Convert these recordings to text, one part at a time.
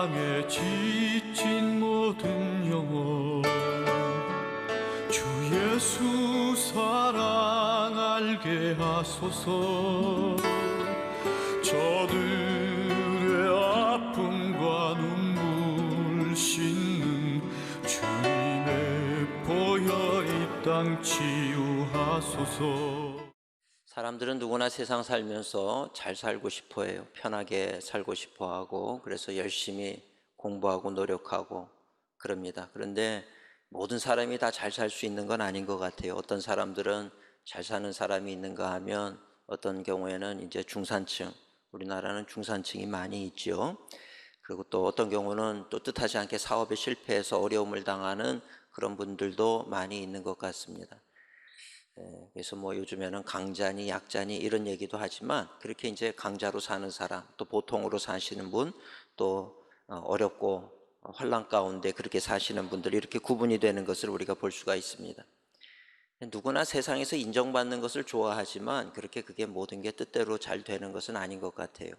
땅에 지친 모든 영혼 주 예수 사랑 알게 하소서. 저들의 아픔과 눈물 씻는 주님의 보혈 이 땅 치유하소서. 사람들은 누구나 세상 살면서 잘 살고 싶어 해요. 편하게 살고 싶어 하고, 그래서 열심히 공부하고 노력하고 그럽니다. 그런데 모든 사람이 다 잘 살 수 있는 건 아닌 것 같아요. 어떤 사람들은 잘 사는 사람이 있는가 하면 어떤 경우에는 이제 중산층, 우리나라는 중산층이 많이 있죠. 그리고 또 어떤 경우는 또 뜻하지 않게 사업에 실패해서 어려움을 당하는 그런 분들도 많이 있는 것 같습니다. 그래서 뭐 요즘에는 강자니 약자니 이런 얘기도 하지만, 그렇게 이제 강자로 사는 사람, 또 보통으로 사시는 분, 또 어렵고 환난 가운데 그렇게 사시는 분들, 이렇게 구분이 되는 것을 우리가 볼 수가 있습니다. 누구나 세상에서 인정받는 것을 좋아하지만 그게 모든 게 뜻대로 잘 되는 것은 아닌 것 같아요.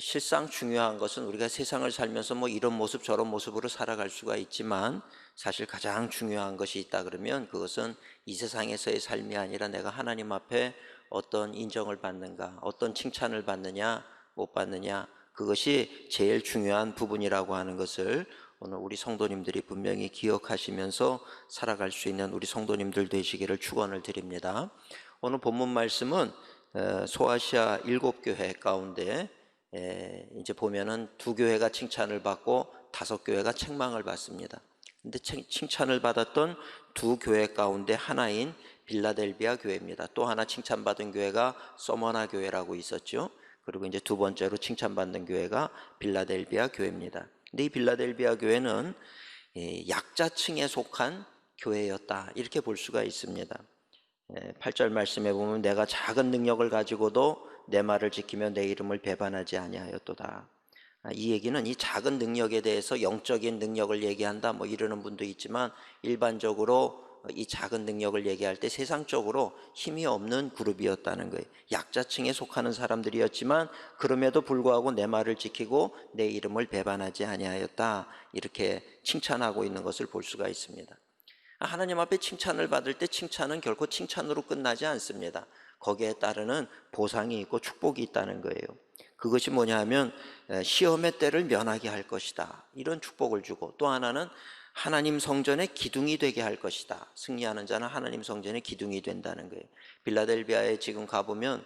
실상 중요한 것은 우리가 세상을 살면서 뭐 이런 모습 저런 모습으로 살아갈 수가 있지만, 사실 가장 중요한 것이 있다 그러면 그것은 이 세상에서의 삶이 아니라 내가 하나님 앞에 어떤 인정을 받는가, 어떤 칭찬을 받느냐 못 받느냐, 그것이 제일 중요한 부분이라고 하는 것을 오늘 우리 성도님들이 분명히 기억하시면서 살아갈 수 있는 우리 성도님들 되시기를 축원을 드립니다. 오늘 본문 말씀은 소아시아 7교회 가운데 이제 보면은 2교회가 칭찬을 받고 5교회가 책망을 받습니다. 근데 칭찬을 받았던 2교회 가운데 하나인 빌라델비아 교회입니다. 또 하나 칭찬받은 교회가 서머나 교회라고 있었죠. 그리고 이제 두 번째로 칭찬받는 교회가 빌라델비아 교회입니다. 근데 이 빌라델비아 교회는 약자층에 속한 교회였다, 이렇게 볼 수가 있습니다. 8절 말씀에 보면 내가 작은 능력을 가지고도 내 말을 지키며 내 이름을 배반하지 아니하였도다. 이 얘기는 이 작은 능력에 대해서 영적인 능력을 얘기한다 뭐 이러는 분도 있지만, 일반적으로 이 작은 능력을 얘기할 때 세상적으로 힘이 없는 그룹이었다는 거예요. 약자층에 속하는 사람들이었지만 그럼에도 불구하고 내 말을 지키고 내 이름을 배반하지 아니하였다, 이렇게 칭찬하고 있는 것을 볼 수가 있습니다. 하나님 앞에 칭찬을 받을 때 칭찬은 결코 칭찬으로 끝나지 않습니다. 거기에 따르는 보상이 있고 축복이 있다는 거예요. 그것이 뭐냐 하면 시험의 때를 면하게 할 것이다, 이런 축복을 주고, 또 하나는 하나님 성전의 기둥이 되게 할 것이다. 승리하는 자는 하나님 성전의 기둥이 된다는 거예요. 빌라델비아에 지금 가보면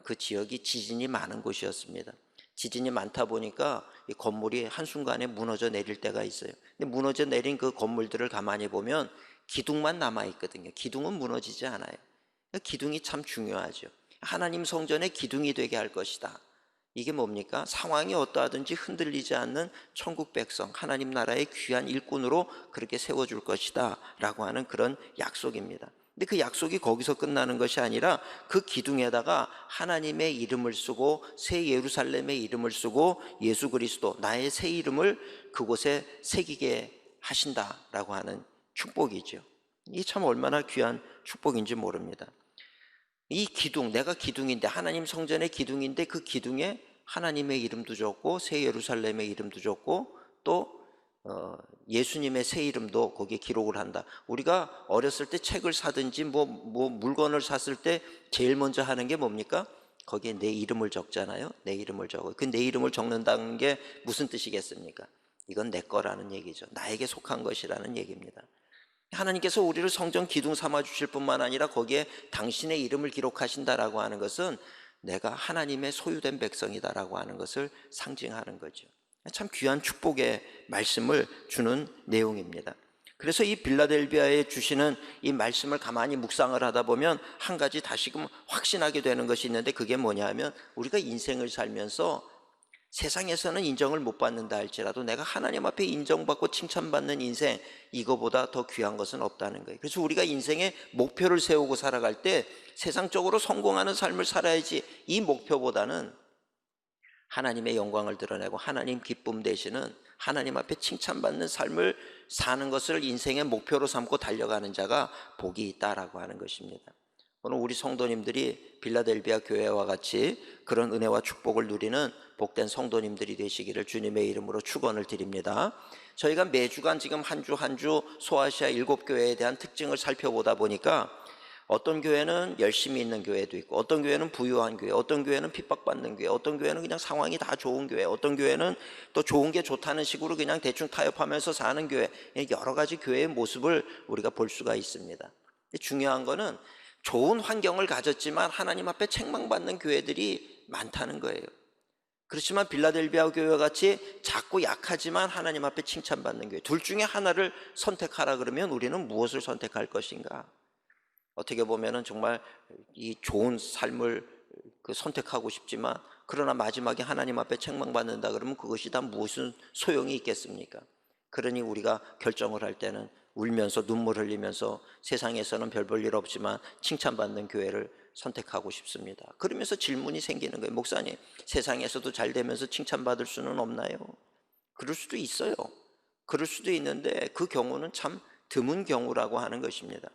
그 지역이 지진이 많은 곳이었습니다. 지진이 많다 보니까 이 건물이 한순간에 무너져 내릴 때가 있어요. 근데 무너져 내린 그 건물들을 가만히 보면 기둥만 남아 있거든요. 기둥은 무너지지 않아요. 기둥이 참 중요하죠. 하나님 성전의 기둥이 되게 할 것이다. 이게 뭡니까? 상황이 어떠하든지 흔들리지 않는 천국 백성, 하나님 나라의 귀한 일꾼으로 그렇게 세워줄 것이다 라고 하는 그런 약속입니다. 근데 그 약속이 거기서 끝나는 것이 아니라 그 기둥에다가 하나님의 이름을 쓰고 새 예루살렘의 이름을 쓰고 예수 그리스도 나의 새 이름을 그곳에 새기게 하신다라고 하는 축복이죠. 이게 참 얼마나 귀한 축복인지 모릅니다. 이 기둥, 내가 기둥인데, 하나님 성전의 기둥인데 그 기둥에 하나님의 이름도 적고 새 예루살렘의 이름도 적고 또 예수님의 새 이름도 거기에 기록을 한다. 우리가 어렸을 때 책을 사든지 뭐 물건을 샀을 때 제일 먼저 하는 게 뭡니까? 거기에 내 이름을 적잖아요. 내 이름을 적어요. 그 내 이름을 적는다는 게 무슨 뜻이겠습니까? 이건 내 거라는 얘기죠. 나에게 속한 것이라는 얘기입니다. 하나님께서 우리를 성전 기둥 삼아 주실 뿐만 아니라 거기에 당신의 이름을 기록하신다라고 하는 것은 내가 하나님의 소유된 백성이다라고 하는 것을 상징하는 거죠. 참 귀한 축복의 말씀을 주는 내용입니다. 그래서 이 빌라델비아에 주시는 이 말씀을 가만히 묵상을 하다 보면 한 가지 다시금 확신하게 되는 것이 있는데, 그게 뭐냐 하면 우리가 인생을 살면서 세상에서는 인정을 못 받는다 할지라도 내가 하나님 앞에 인정받고 칭찬받는 인생, 이거보다 더 귀한 것은 없다는 거예요. 그래서 우리가 인생의 목표를 세우고 살아갈 때 세상적으로 성공하는 삶을 살아야지, 이 목표보다는 하나님의 영광을 드러내고 하나님 기쁨 되시는 하나님 앞에 칭찬받는 삶을 사는 것을 인생의 목표로 삼고 달려가는 자가 복이 있다라고 하는 것입니다. 오늘 우리 성도님들이 빌라델비아 교회와 같이 그런 은혜와 축복을 누리는 복된 성도님들이 되시기를 주님의 이름으로 축원을 드립니다. 저희가 매주간 지금 한 주 한 주 소아시아 7교회에 대한 특징을 살펴보다 보니까 어떤 교회는 열심히 있는 교회도 있고, 어떤 교회는 부유한 교회, 어떤 교회는 핍박받는 교회, 어떤 교회는 그냥 상황이 다 좋은 교회, 어떤 교회는 또 좋은 게 좋다는 식으로 그냥 대충 타협하면서 사는 교회, 여러 가지 교회의 모습을 우리가 볼 수가 있습니다. 중요한 거는 좋은 환경을 가졌지만 하나님 앞에 책망받는 교회들이 많다는 거예요. 그렇지만 빌라델비아 교회와 같이 작고 약하지만 하나님 앞에 칭찬받는 교회, 둘 중에 하나를 선택하라 그러면 우리는 무엇을 선택할 것인가? 어떻게 보면은 정말 이 좋은 삶을 선택하고 싶지만, 그러나 마지막에 하나님 앞에 책망받는다 그러면 그것이 다 무슨 소용이 있겠습니까? 그러니 우리가 결정을 할 때는 울면서 눈물 흘리면서 세상에서는 별 볼 일 없지만 칭찬받는 교회를 선택하고 싶습니다. 그러면서 질문이 생기는 거예요. 목사님, 세상에서도 잘 되면서 칭찬받을 수는 없나요? 그럴 수도 있어요. 그럴 수도 있는데 그 경우는 참 드문 경우라고 하는 것입니다.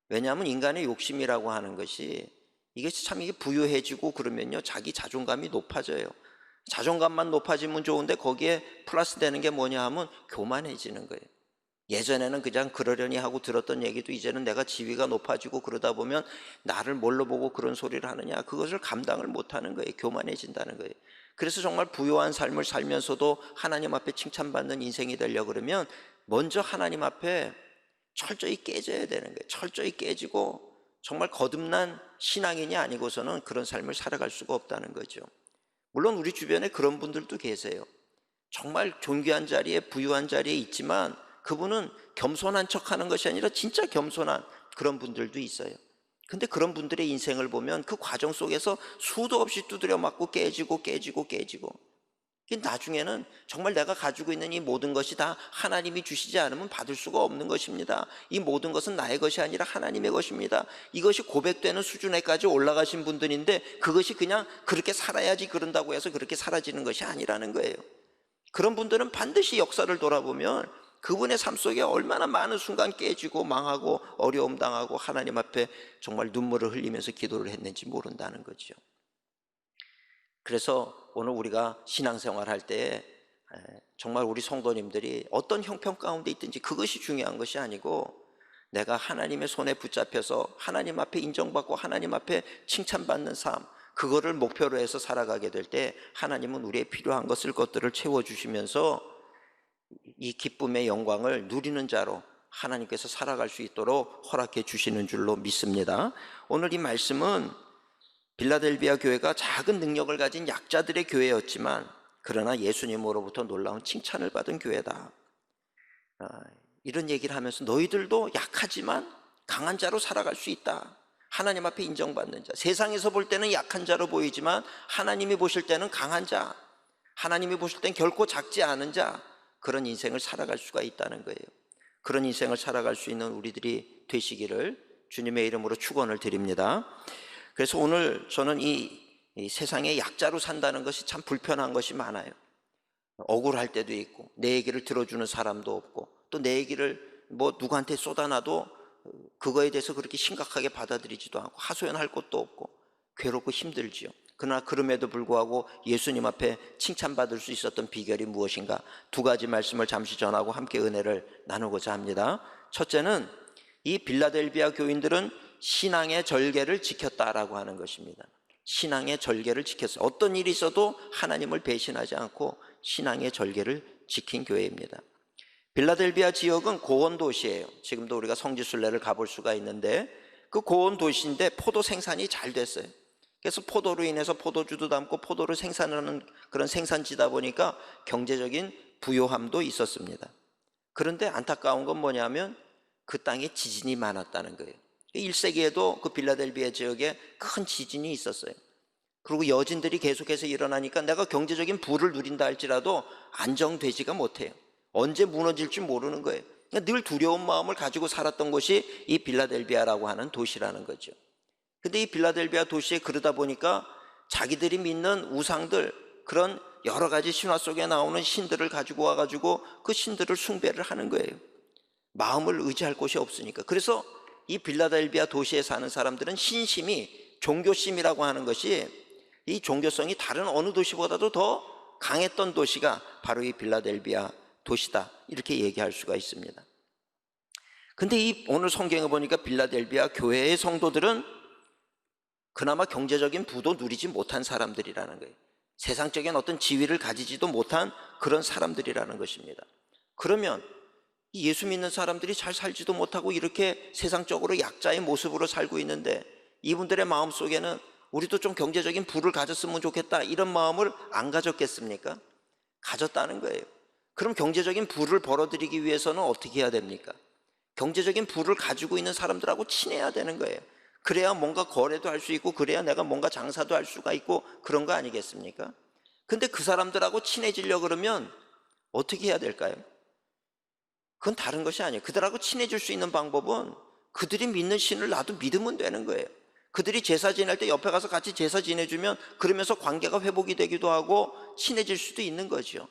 왜냐하면 인간의 욕심이라고 하는 것이 이게 부유해지고 그러면요, 자기 자존감이 높아져요. 자존감만 높아지면 좋은데 거기에 플러스 되는 게 뭐냐 하면 교만해지는 거예요. 예전에는 그냥 그러려니 하고 들었던 얘기도 이제는 내가 지위가 높아지고 그러다 보면 나를 뭘로 보고 그런 소리를 하느냐, 그것을 감당을 못하는 거예요. 교만해진다는 거예요. 그래서 정말 부유한 삶을 살면서도 하나님 앞에 칭찬받는 인생이 되려고 그러면 먼저 하나님 앞에 철저히 깨져야 되는 거예요. 철저히 깨지고 정말 거듭난 신앙인이 아니고서는 그런 삶을 살아갈 수가 없다는 거죠. 물론 우리 주변에 그런 분들도 계세요. 정말 존귀한 자리에, 부유한 자리에 있지만 그분은 겸손한 척하는 것이 아니라 진짜 겸손한 그런 분들도 있어요. 근데 그런 분들의 인생을 보면 그 과정 속에서 수도 없이 두드려 맞고 깨지고 나중에는 정말 내가 가지고 있는 이 모든 것이 다 하나님이 주시지 않으면 받을 수가 없는 것입니다. 이 모든 것은 나의 것이 아니라 하나님의 것입니다. 이것이 고백되는 수준에까지 올라가신 분들인데 그것이 그냥 그렇게 살아야지 그런다고 해서 그렇게 사라지는 것이 아니라는 거예요. 그런 분들은 반드시 역사를 돌아보면 그분의 삶 속에 얼마나 많은 순간 깨지고 망하고 어려움 당하고 하나님 앞에 정말 눈물을 흘리면서 기도를 했는지 모른다는 거죠. 그래서 오늘 우리가 신앙생활 할 때 정말 우리 성도님들이 어떤 형편 가운데 있든지 그것이 중요한 것이 아니고, 내가 하나님의 손에 붙잡혀서 하나님 앞에 인정받고 하나님 앞에 칭찬받는 삶, 그거를 목표로 해서 살아가게 될 때 하나님은 우리의 필요한 것들을 채워주시면서 이 기쁨의 영광을 누리는 자로 하나님께서 살아갈 수 있도록 허락해 주시는 줄로 믿습니다. 오늘 이 말씀은 빌라델비아 교회가 작은 능력을 가진 약자들의 교회였지만 그러나 예수님으로부터 놀라운 칭찬을 받은 교회다. 이런 얘기를 하면서 너희들도 약하지만 강한 자로 살아갈 수 있다. 하나님 앞에 인정받는 자. 세상에서 볼 때는 약한 자로 보이지만 하나님이 보실 때는 강한 자, 하나님이 보실 때는 결코 작지 않은 자, 그런 인생을 살아갈 수가 있다는 거예요. 그런 인생을 살아갈 수 있는 우리들이 되시기를 주님의 이름으로 축원을 드립니다. 그래서 오늘 저는 이 세상에 약자로 산다는 것이 참 불편한 것이 많아요. 억울할 때도 있고, 내 얘기를 들어주는 사람도 없고, 또 내 얘기를 누구한테 쏟아놔도 그거에 대해서 그렇게 심각하게 받아들이지도 않고, 하소연할 것도 없고 괴롭고 힘들지요. 그러나 그럼에도 불구하고 예수님 앞에 칭찬받을 수 있었던 비결이 무엇인가, 두 가지 말씀을 잠시 전하고 함께 은혜를 나누고자 합니다. 첫째는 이 빌라델비아 교인들은 신앙의 절개를 지켰다라고 하는 것입니다. 신앙의 절개를 지켰어요. 어떤 일이 있어도 하나님을 배신하지 않고 신앙의 절개를 지킨 교회입니다. 빌라델비아 지역은 고원 도시예요. 지금도 우리가 성지순례를 가볼 수가 있는데 그 고원 도시인데 포도 생산이 잘 됐어요. 그래서 포도로 인해서 포도주도 담고 포도를 생산하는 그런 생산지다 보니까 경제적인 부요함도 있었습니다. 그런데 안타까운 건 뭐냐면 그 땅에 지진이 많았다는 거예요. 1세기에도 그 빌라델비아 지역에 큰 지진이 있었어요. 그리고 여진들이 계속해서 일어나니까 내가 경제적인 부를 누린다 할지라도 안정되지가 못해요. 언제 무너질지 모르는 거예요. 그러니까 늘 두려운 마음을 가지고 살았던 곳이 이 빌라델비아라고 하는 도시라는 거죠. 근데 이 빌라델비아 도시에 그러다 보니까 자기들이 믿는 우상들, 그런 여러 가지 신화 속에 나오는 신들을 가지고 와가지고 그 신들을 숭배를 하는 거예요. 마음을 의지할 곳이 없으니까. 그래서 이 빌라델비아 도시에 사는 사람들은 신심이, 종교심이라고 하는 것이 이 종교성이 다른 어느 도시보다도 더 강했던 도시가 바로 이 빌라델비아 도시다, 이렇게 얘기할 수가 있습니다. 근데 이 오늘 성경에 보니까 빌라델비아 교회의 성도들은 그나마 경제적인 부도 누리지 못한 사람들이라는 거예요. 세상적인 어떤 지위를 가지지도 못한 그런 사람들이라는 것입니다. 그러면 이 예수 믿는 사람들이 잘 살지도 못하고 이렇게 세상적으로 약자의 모습으로 살고 있는데, 이분들의 마음속에는 우리도 좀 경제적인 부를 가졌으면 좋겠다, 이런 마음을 안 가졌겠습니까? 가졌다는 거예요. 그럼 경제적인 부를 벌어들이기 위해서는 어떻게 해야 됩니까? 경제적인 부를 가지고 있는 사람들하고 친해야 되는 거예요. 그래야 뭔가 거래도 할 수 있고, 그래야 내가 뭔가 장사도 할 수가 있고, 그런 거 아니겠습니까? 근데 그 사람들하고 친해지려고 그러면 어떻게 해야 될까요? 그건 다른 것이 아니에요. 그들하고 친해질 수 있는 방법은 그들이 믿는 신을 나도 믿으면 되는 거예요. 그들이 제사 지낼 때 옆에 가서 같이 제사 지내주면 그러면서 관계가 회복이 되기도 하고 친해질 수도 있는 거죠.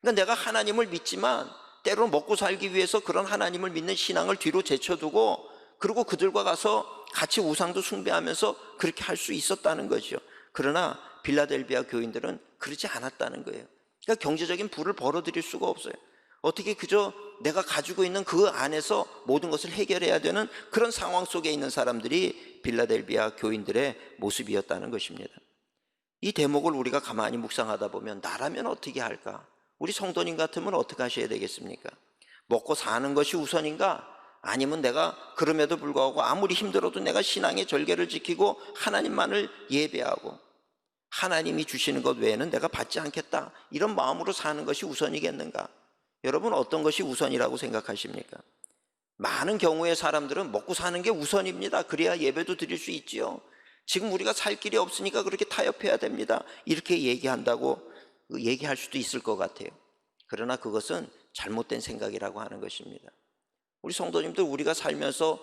그러니까 내가 하나님을 믿지만 때로는 먹고 살기 위해서 그런 하나님을 믿는 신앙을 뒤로 제쳐두고, 그리고 그들과 가서 같이 우상도 숭배하면서 그렇게 할 수 있었다는 거죠. 그러나 빌라델비아 교인들은 그러지 않았다는 거예요. 그러니까 경제적인 부를 벌어들일 수가 없어요. 어떻게 그저 내가 가지고 있는 그 안에서 모든 것을 해결해야 되는 그런 상황 속에 있는 사람들이 빌라델비아 교인들의 모습이었다는 것입니다. 이 대목을 우리가 가만히 묵상하다 보면 나라면 어떻게 할까? 우리 성도님 같으면 어떻게 하셔야 되겠습니까? 먹고 사는 것이 우선인가? 아니면 내가 그럼에도 불구하고 아무리 힘들어도 내가 신앙의 절개를 지키고 하나님만을 예배하고 하나님이 주시는 것 외에는 내가 받지 않겠다, 이런 마음으로 사는 것이 우선이겠는가? 여러분, 어떤 것이 우선이라고 생각하십니까? 많은 경우의 사람들은 먹고 사는 게 우선입니다. 그래야 예배도 드릴 수 있지요. 지금 우리가 살 길이 없으니까 그렇게 타협해야 됩니다, 이렇게 얘기할 수도 있을 것 같아요. 그러나 그것은 잘못된 생각이라고 하는 것입니다. 우리 성도님들, 우리가 살면서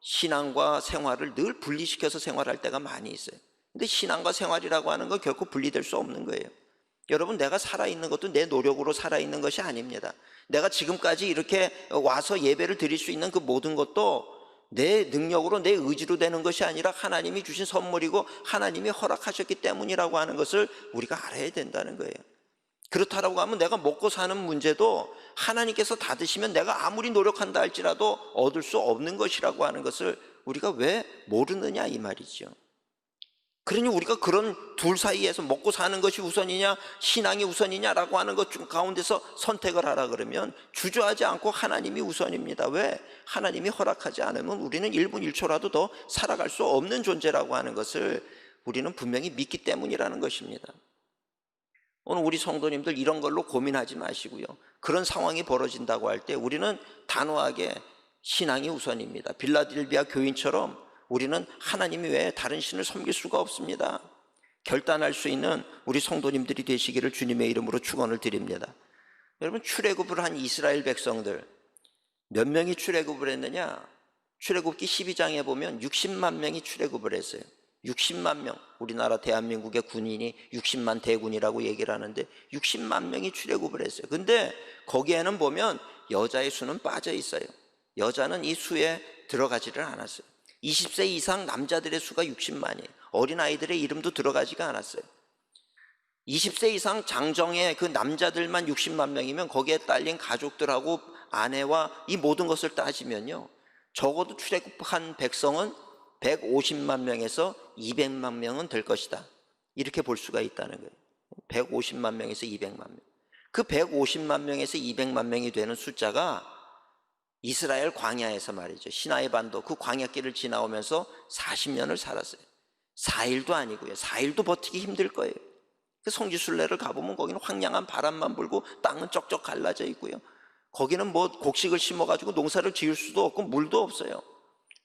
신앙과 생활을 늘 분리시켜서 생활할 때가 많이 있어요. 근데 신앙과 생활이라고 하는 건 결코 분리될 수 없는 거예요. 여러분, 내가 살아있는 것도 내 노력으로 살아있는 것이 아닙니다. 내가 지금까지 이렇게 와서 예배를 드릴 수 있는 그 모든 것도 내 능력으로, 내 의지로 되는 것이 아니라 하나님이 주신 선물이고 하나님이 허락하셨기 때문이라고 하는 것을 우리가 알아야 된다는 거예요. 그렇다라고 하면 내가 먹고 사는 문제도 하나님께서 다 드시면 내가 아무리 노력한다 할지라도 얻을 수 없는 것이라고 하는 것을 우리가 왜 모르느냐, 이 말이죠. 그러니 우리가 그런 둘 사이에서 먹고 사는 것이 우선이냐 신앙이 우선이냐라고 하는 것 중 가운데서 선택을 하라 그러면 주저하지 않고 하나님이 우선입니다. 왜? 하나님이 허락하지 않으면 우리는 1분 1초라도 더 살아갈 수 없는 존재라고 하는 것을 우리는 분명히 믿기 때문이라는 것입니다. 오늘 우리 성도님들 이런 걸로 고민하지 마시고요, 그런 상황이 벌어진다고 할 때 우리는 단호하게 신앙이 우선입니다. 빌라델비아 교인처럼 우리는 하나님 외에 다른 신을 섬길 수가 없습니다. 결단할 수 있는 우리 성도님들이 되시기를 주님의 이름으로 축원을 드립니다. 여러분, 출애굽을 한 이스라엘 백성들 몇 명이 출애굽을 했느냐? 출애굽기 12장에 보면 60만 명이 출애굽을 했어요. 60만 명, 우리나라 대한민국의 군인이 60만 대군이라고 얘기를 하는데 60만 명이 출애굽을 했어요. 근데 거기에는 보면 여자의 수는 빠져 있어요. 여자는 이 수에 들어가지를 않았어요. 20세 이상 남자들의 수가 60만이에요. 어린아이들의 이름도 들어가지가 않았어요. 20세 이상 장정의 그 남자들만 60만 명이면 거기에 딸린 가족들하고 아내와 이 모든 것을 따지면요, 적어도 출애굽한 백성은 150만 명에서 200만 명은 될 것이다, 이렇게 볼 수가 있다는 거예요. 150만 명에서 200만 명. 그 150만 명에서 200만 명이 되는 숫자가 이스라엘 광야에서 말이죠, 시나이 반도 그 광야길을 지나오면서 40년을 살았어요. 4일도 아니고요, 4일도 버티기 힘들 거예요. 그 성지순례를 가보면 거기는 황량한 바람만 불고 땅은 쩍쩍 갈라져 있고요, 거기는 뭐 곡식을 심어가지고 농사를 지을 수도 없고 물도 없어요.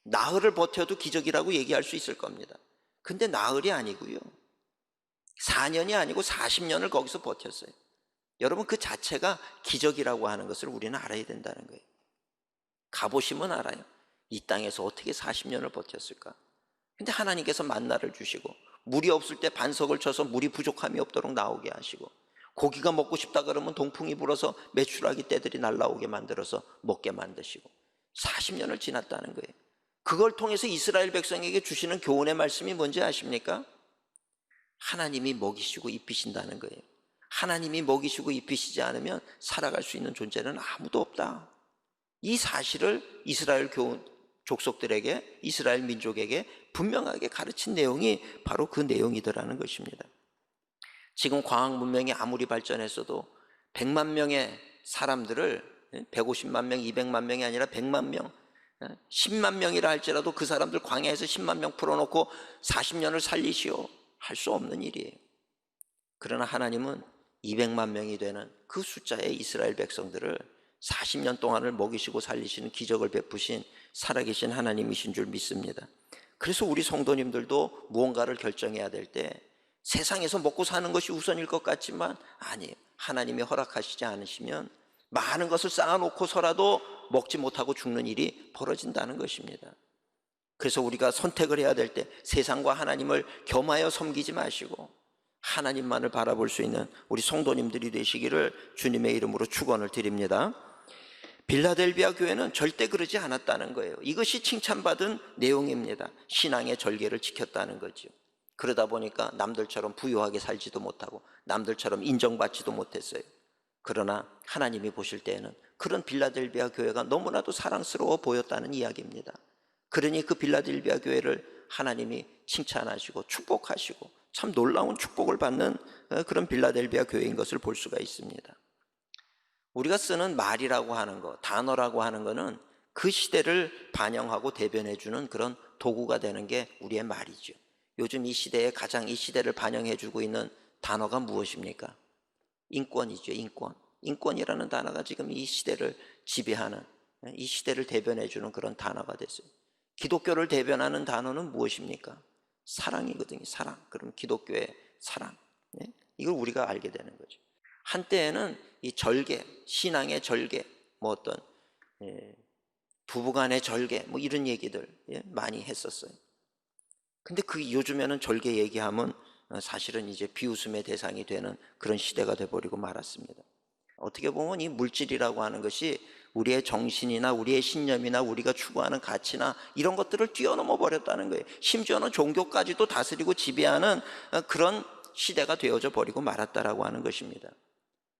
나흘을 버텨도 기적이라고 얘기할 수 있을 겁니다. 근데 나흘이 아니고요, 4년이 아니고 40년을 거기서 버텼어요. 여러분, 그 자체가 기적이라고 하는 것을 우리는 알아야 된다는 거예요. 가보시면 알아요. 이 땅에서 어떻게 40년을 버텼을까? 근데 하나님께서 만나를 주시고 물이 없을 때 반석을 쳐서 물이 부족함이 없도록 나오게 하시고, 고기가 먹고 싶다 그러면 동풍이 불어서 메추라기 떼들이 날라오게 만들어서 먹게 만드시고, 40년을 지났다는 거예요. 그걸 통해서 이스라엘 백성에게 주시는 교훈의 말씀이 뭔지 아십니까? 하나님이 먹이시고 입히신다는 거예요. 하나님이 먹이시고 입히시지 않으면 살아갈 수 있는 존재는 아무도 없다. 이 사실을 이스라엘 족속들에게, 이스라엘 민족에게 분명하게 가르친 내용이 바로 그 내용이더라는 것입니다. 지금 과학 문명이 아무리 발전했어도 100만 명의 사람들을 150만 명, 200만 명이 아니라 100만 명, 10만 명이라 할지라도 그 사람들 광야에서 10만 명 풀어놓고 40년을 살리시오 할 수 없는 일이에요. 그러나 하나님은 200만 명이 되는 그 숫자의 이스라엘 백성들을 40년 동안을 먹이시고 살리시는 기적을 베푸신 살아계신 하나님이신 줄 믿습니다. 그래서 우리 성도님들도 무언가를 결정해야 될 때 세상에서 먹고 사는 것이 우선일 것 같지만 아니에요. 하나님이 허락하시지 않으시면 많은 것을 쌓아놓고서라도 먹지 못하고 죽는 일이 벌어진다는 것입니다. 그래서 우리가 선택을 해야 될 때 세상과 하나님을 겸하여 섬기지 마시고 하나님만을 바라볼 수 있는 우리 성도님들이 되시기를 주님의 이름으로 축원을 드립니다. 빌라델비아 교회는 절대 그러지 않았다는 거예요. 이것이 칭찬받은 내용입니다. 신앙의 절개를 지켰다는 거죠. 그러다 보니까 남들처럼 부유하게 살지도 못하고 남들처럼 인정받지도 못했어요. 그러나 하나님이 보실 때에는 그런 빌라델비아 교회가 너무나도 사랑스러워 보였다는 이야기입니다. 그러니 그 빌라델비아 교회를 하나님이 칭찬하시고 축복하시고 참 놀라운 축복을 받는 그런 빌라델비아 교회인 것을 볼 수가 있습니다. 우리가 쓰는 말이라고 하는 것, 단어라고 하는 것은 그 시대를 반영하고 대변해주는 그런 도구가 되는 게 우리의 말이죠. 요즘 이 시대에 가장 이 시대를 반영해주고 있는 단어가 무엇입니까? 인권이죠. 인권. 인권이라는 단어가 지금 이 시대를 지배하는, 이 시대를 대변해주는 그런 단어가 됐어요. 기독교를 대변하는 단어는 무엇입니까? 사랑이거든요. 사랑. 그럼 기독교의 사랑. 이걸 우리가 알게 되는 거죠. 한때에는 이 절개, 신앙의 절개, 뭐 어떤 부부간의 절개, 뭐 이런 얘기들 많이 했었어요. 근데 그 요즘에는 절개 얘기하면 사실은 이제 비웃음의 대상이 되는 그런 시대가 돼버리고 말았습니다. 어떻게 보면 이 물질이라고 하는 것이 우리의 정신이나 우리의 신념이나 우리가 추구하는 가치나 이런 것들을 뛰어넘어 버렸다는 거예요. 심지어는 종교까지도 다스리고 지배하는 그런 시대가 되어져 버리고 말았다라고 하는 것입니다.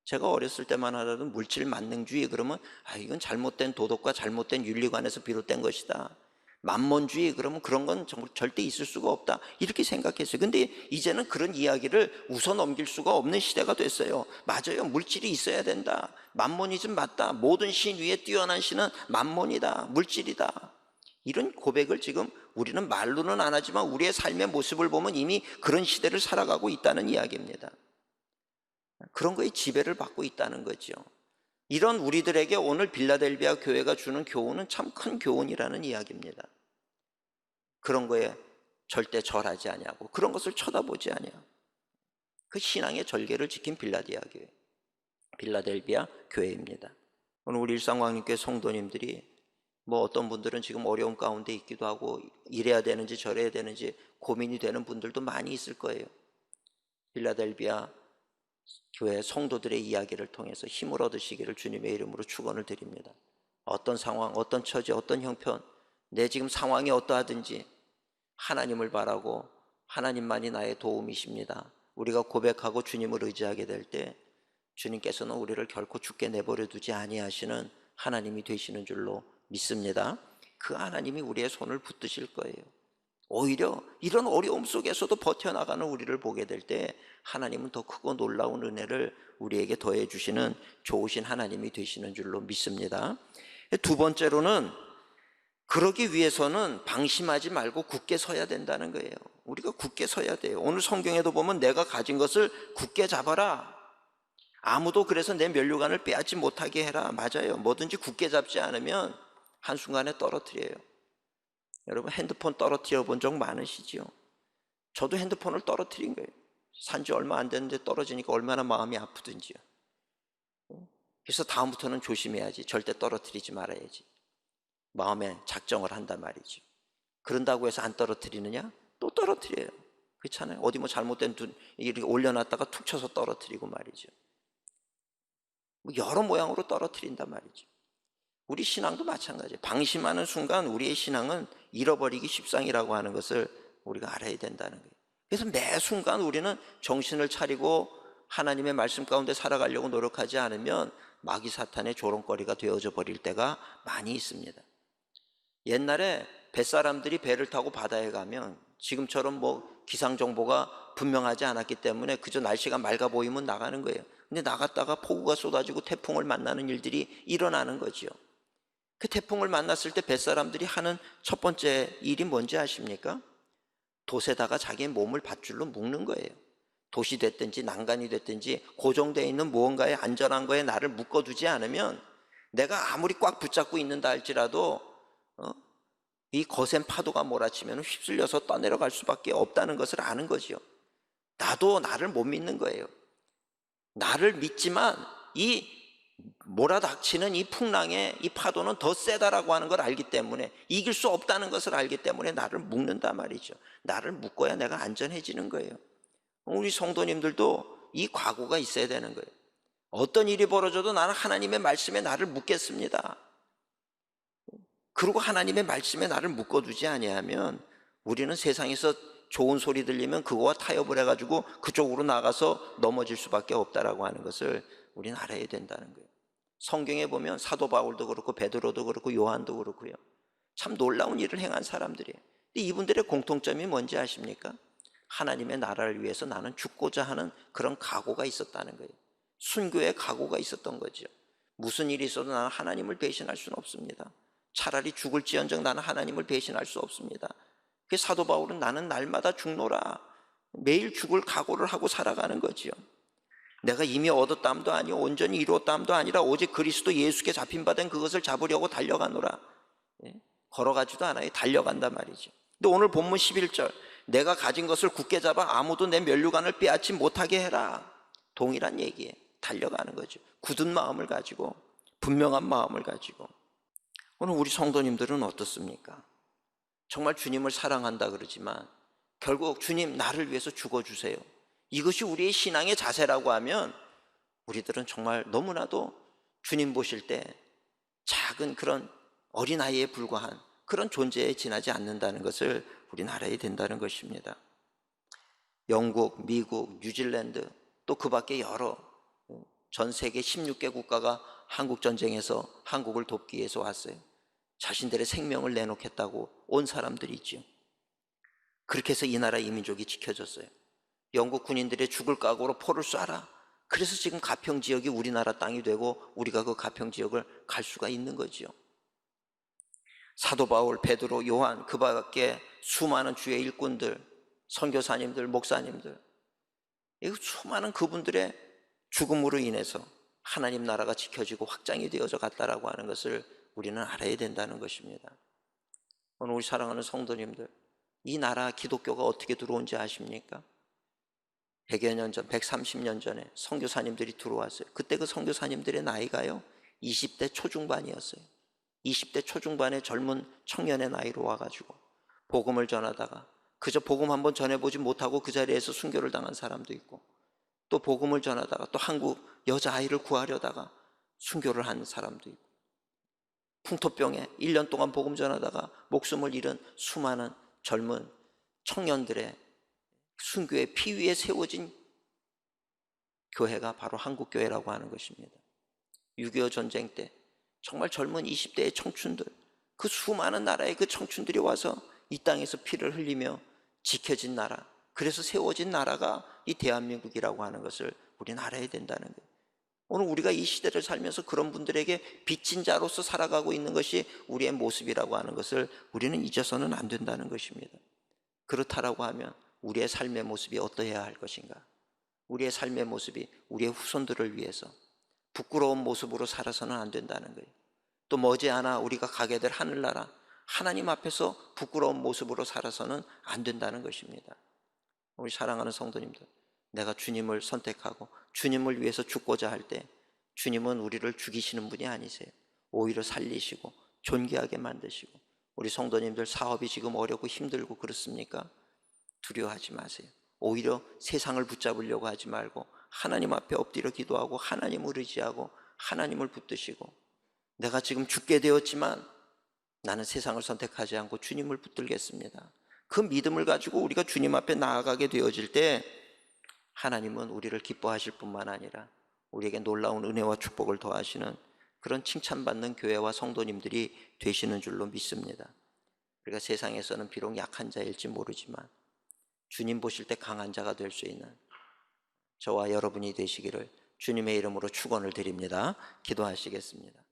제가 어렸을 때만 하더라도 물질 만능주의 그러면 이건 잘못된 도덕과 잘못된 윤리관에서 비롯된 것이다. 만몬주의 그러면 그런 건 절대 있을 수가 없다 이렇게 생각했어요. 근데 이제는 그런 이야기를 웃어 넘길 수가 없는 시대가 됐어요. 맞아요. 물질이 있어야 된다. 만몬이즘 맞다. 모든 신 위에 뛰어난 신은 만몬이다. 물질이다. 이런 고백을 지금 우리는 말로는 안 하지만 우리의 삶의 모습을 보면 이미 그런 시대를 살아가고 있다는 이야기입니다. 그런 거에 지배를 받고 있다는 거죠. 이런 우리들에게 오늘 빌라델비아 교회가 주는 교훈은 참 큰 교훈이라는 이야기입니다. 그런 거에 절대 절하지 아니하고 그런 것을 쳐다보지 아니하고 그 신앙의 절개를 지킨 빌라델비아 교회입니다. 오늘 우리 일상광림교회 성도님들이 뭐 어떤 분들은 지금 어려움 가운데 있기도 하고 이래야 되는지 저래야 되는지 고민이 되는 분들도 많이 있을 거예요. 빌라델비아 교회 성도들의 이야기를 통해서 힘을 얻으시기를 주님의 이름으로 축원을 드립니다. 어떤 상황, 어떤 처지, 어떤 형편, 내 지금 상황이 어떠하든지 하나님을 바라고 하나님만이 나의 도움이십니다. 우리가 고백하고 주님을 의지하게 될 때 주님께서는 우리를 결코 죽게 내버려 두지 아니하시는 하나님이 되시는 줄로 믿습니다. 그 하나님이 우리의 손을 붙드실 거예요. 오히려 이런 어려움 속에서도 버텨나가는 우리를 보게 될 때 하나님은 더 크고 놀라운 은혜를 우리에게 더해 주시는 좋으신 하나님이 되시는 줄로 믿습니다. 두 번째로는 그러기 위해서는 방심하지 말고 굳게 서야 된다는 거예요. 우리가 굳게 서야 돼요. 오늘 성경에도 보면 내가 가진 것을 굳게 잡아라. 아무도 그래서 내 면류관을 빼앗지 못하게 해라. 맞아요. 뭐든지 굳게 잡지 않으면 한순간에 떨어뜨려요. 여러분 핸드폰 떨어뜨려 본 적 많으시죠? 저도 핸드폰을 떨어뜨린 거예요. 산지 얼마 안 됐는데 떨어지니까 얼마나 마음이 아프든지요. 그래서 다음부터는 조심해야지. 절대 떨어뜨리지 말아야지. 마음에 작정을 한단 말이죠. 그런다고 해서 안 떨어뜨리느냐? 또 떨어뜨려요. 그렇잖아요. 어디 뭐 잘못된 이렇게 올려놨다가 툭 쳐서 떨어뜨리고 말이죠. 뭐 여러 모양으로 떨어뜨린단 말이죠. 우리 신앙도 마찬가지예요. 방심하는 순간 우리의 신앙은 잃어버리기 십상이라고 하는 것을 우리가 알아야 된다는 거예요. 그래서 매 순간 우리는 정신을 차리고 하나님의 말씀 가운데 살아가려고 노력하지 않으면 마귀 사탄의 조롱거리가 되어져 버릴 때가 많이 있습니다. 옛날에 뱃사람들이 배를 타고 바다에 가면 지금처럼 뭐 기상정보가 분명하지 않았기 때문에 그저 날씨가 맑아 보이면 나가는 거예요. 근데 나갔다가 폭우가 쏟아지고 태풍을 만나는 일들이 일어나는 거지요. 그 태풍을 만났을 때 뱃사람들이 하는 첫 번째 일이 뭔지 아십니까? 돛에다가 자기의 몸을 밧줄로 묶는 거예요. 돛이 됐든지 난간이 됐든지 고정되어 있는 무언가에 안전한 거에 나를 묶어두지 않으면 내가 아무리 꽉 붙잡고 있는다 할지라도 이 거센 파도가 몰아치면 휩쓸려서 떠내려갈 수밖에 없다는 것을 아는 거지요. 나도 나를 못 믿는 거예요. 나를 믿지만 이 몰아닥치는 이 풍랑의 이 파도는 더 세다라고 하는 걸 알기 때문에, 이길 수 없다는 것을 알기 때문에 나를 묶는단 말이죠. 나를 묶어야 내가 안전해지는 거예요. 우리 성도님들도 이 각오가 있어야 되는 거예요. 어떤 일이 벌어져도 나는 하나님의 말씀에 나를 묶겠습니다. 그리고 하나님의 말씀에 나를 묶어두지 아니하면 우리는 세상에서 좋은 소리 들리면 그거와 타협을 해가지고 그쪽으로 나가서 넘어질 수밖에 없다라고 하는 것을 우리는 알아야 된다는 거예요. 성경에 보면 사도 바울도 그렇고 베드로도 그렇고 요한도 그렇고요, 참 놀라운 일을 행한 사람들이에요. 근데 이분들의 공통점이 뭔지 아십니까? 하나님의 나라를 위해서 나는 죽고자 하는 그런 각오가 있었다는 거예요. 순교의 각오가 있었던 거죠. 무슨 일이 있어도 나는 하나님을 배신할 수는 없습니다. 차라리 죽을지언정 나는 하나님을 배신할 수 없습니다. 그 사도 바울은 나는 날마다 죽노라, 매일 죽을 각오를 하고 살아가는 거지요. 내가 이미 얻었다함도 아니요 온전히 이루었다함도 아니라 오직 그리스도 예수께 잡힌 바 된 그것을 잡으려고 달려가노라. 걸어가지도 않아요. 달려간단 말이죠. 근데 오늘 본문 11절, 내가 가진 것을 굳게 잡아 아무도 내 면류관을 빼앗지 못하게 해라. 동일한 얘기에 달려가는 거죠. 굳은 마음을 가지고, 분명한 마음을 가지고. 오늘 우리 성도님들은 어떻습니까? 정말 주님을 사랑한다 그러지만 결국 주님 나를 위해서 죽어주세요, 이것이 우리의 신앙의 자세라고 하면 우리들은 정말 너무나도 주님 보실 때 작은 그런 어린아이에 불과한 그런 존재에 지나지 않는다는 것을 우리는 알아야 된다는 것입니다. 영국, 미국, 뉴질랜드 또 그 밖에 여러 전 세계 16개 국가가 한국전쟁에서 한국을 돕기 위해서 왔어요. 자신들의 생명을 내놓겠다고 온 사람들이 있죠. 그렇게 해서 이 나라 이 민족이 지켜졌어요. 영국 군인들의 죽을 각오로 포를 쏴라. 그래서 지금 가평지역이 우리나라 땅이 되고 우리가 그 가평지역을 갈 수가 있는 거지요. 사도 바울, 베드로, 요한, 그 밖에 수많은 주의 일꾼들, 선교사님들, 목사님들, 이 수많은 그분들의 죽음으로 인해서 하나님 나라가 지켜지고 확장이 되어져 갔다라고 하는 것을 우리는 알아야 된다는 것입니다. 오늘 우리 사랑하는 성도님들, 이 나라 기독교가 어떻게 들어온지 아십니까? 100여 년 전, 130년 전에 선교사님들이 들어왔어요. 그때 그 선교사님들의 나이가요 20대 초중반이었어요. 20대 초중반의 젊은 청년의 나이로 와가지고 복음을 전하다가 그저 복음 한번 전해보지 못하고 그 자리에서 순교를 당한 사람도 있고, 또 복음을 전하다가 또 한국 여자아이를 구하려다가 순교를 한 사람도 있고, 풍토병에 1년 동안 복음 전하다가 목숨을 잃은 수많은 젊은 청년들의 순교의 피 위에 세워진 교회가 바로 한국교회라고 하는 것입니다. 6.25 전쟁 때 정말 젊은 20대의 청춘들, 그 수많은 나라의 그 청춘들이 와서 이 땅에서 피를 흘리며 지켜진 나라, 그래서 세워진 나라가 이 대한민국이라고 하는 것을 우리는 알아야 된다는 거예요. 오늘 우리가 이 시대를 살면서 그런 분들에게 빚진 자로서 살아가고 있는 것이 우리의 모습이라고 하는 것을 우리는 잊어서는 안 된다는 것입니다. 그렇다라고 하면 우리의 삶의 모습이 어떠해야 할 것인가? 우리의 삶의 모습이 우리의 후손들을 위해서 부끄러운 모습으로 살아서는 안 된다는 거예요. 또 머지않아 우리가 가게 될 하늘나라, 하나님 앞에서 부끄러운 모습으로 살아서는 안 된다는 것입니다. 우리 사랑하는 성도님들, 내가 주님을 선택하고 주님을 위해서 죽고자 할 때 주님은 우리를 죽이시는 분이 아니세요. 오히려 살리시고 존귀하게 만드시고, 우리 성도님들 사업이 지금 어렵고 힘들고 그렇습니까? 두려워하지 마세요. 오히려 세상을 붙잡으려고 하지 말고 하나님 앞에 엎드려 기도하고 하나님을 의지하고 하나님을 붙드시고, 내가 지금 죽게 되었지만 나는 세상을 선택하지 않고 주님을 붙들겠습니다. 그 믿음을 가지고 우리가 주님 앞에 나아가게 되어질 때 하나님은 우리를 기뻐하실 뿐만 아니라 우리에게 놀라운 은혜와 축복을 더하시는 그런 칭찬받는 교회와 성도님들이 되시는 줄로 믿습니다. 우리가 세상에서는 비록 약한 자일지 모르지만 주님 보실 때 강한 자가 될 수 있는 저와 여러분이 되시기를 주님의 이름으로 축원을 드립니다. 기도하시겠습니다.